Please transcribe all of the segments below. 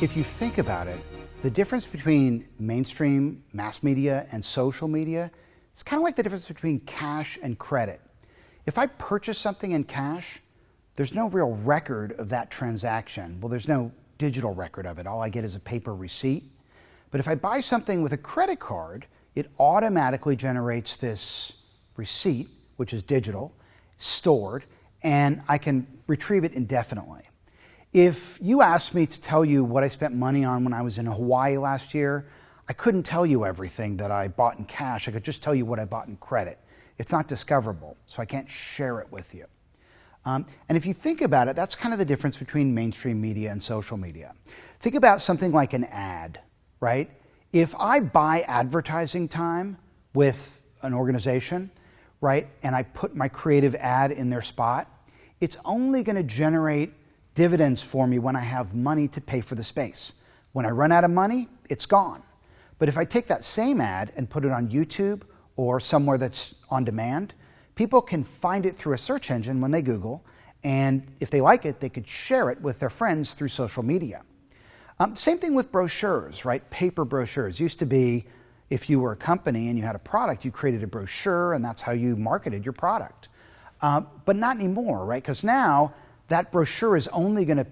If you think about it, the difference between mainstream mass media and social media is kind of like the difference between cash and credit. If I purchase something in cash, there's no real record of that transaction. Well, there's no digital record of it. All I get is a paper receipt. But if I buy something with a credit card, it automatically generates this receipt, which is digital, stored, and I can retrieve it indefinitely. If you asked me to tell you what I spent money on when I was in Hawaii last year, I couldn't tell you everything that I bought in cash. I could just tell you what I bought in credit. It's not discoverable, so I can't share it with you. And if you think about it, that's kind of the difference between mainstream media and social media. Think about something like an ad, right? If I buy advertising time with an organization, right, and I put my creative ad in their spot, it's only going to generate dividends for me when I have money to pay for the space. When I run out of money, it's gone. But if I take that same ad and put it on YouTube or somewhere that's on demand, people can find it through a search engine when they Google, and if they like it, they could share it with their friends through social media. Same thing with brochures, right? Paper brochures. Used to be, if you were a company and you had a product, you created a brochure and that's how you marketed your product. But not anymore, right? Because now that brochure is only going to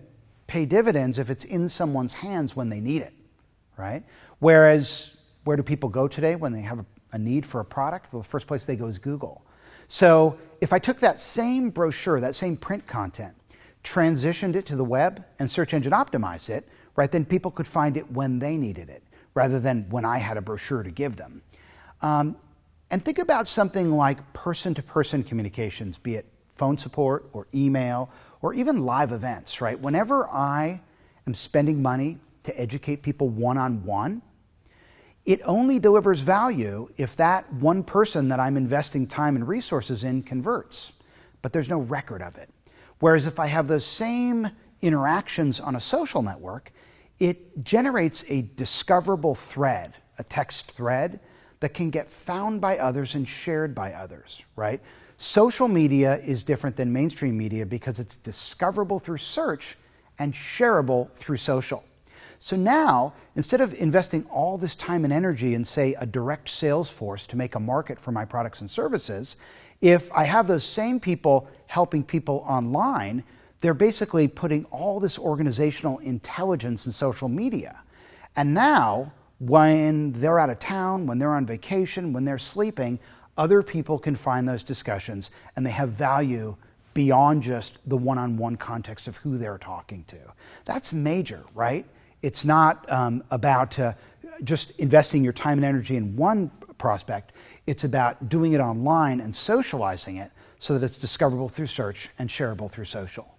pay dividends if it's in someone's hands when they need it, right? Whereas, where do people go today when they have a need for a product? Well, the first place they go is Google. So if I took that same brochure, that same print content, transitioned it to the web and search engine optimized it, right, then people could find it when they needed it, rather than when I had a brochure to give them. And think about something like person-to-person communications, be it phone support or email or even live events, right? Whenever I am spending money to educate people one-on-one, it only delivers value if that one person that I'm investing time and resources in converts, but there's no record of it. Whereas if I have those same interactions on a social network, it generates a discoverable thread, a text thread, that can get found by others and shared by others, right? Social media is different than mainstream media because it's discoverable through search and shareable through social. So now, instead of investing all this time and energy in, say, a direct sales force to make a market for my products and services, if I have those same people helping people online, they're basically putting all this organizational intelligence in social media. And now, when they're out of town, when they're on vacation, when they're sleeping, other people can find those discussions and they have value beyond just the one-on-one context of who they're talking to. That's major, right? It's not about just investing your time and energy in one prospect. It's about doing it online and socializing it so that it's discoverable through search and shareable through social.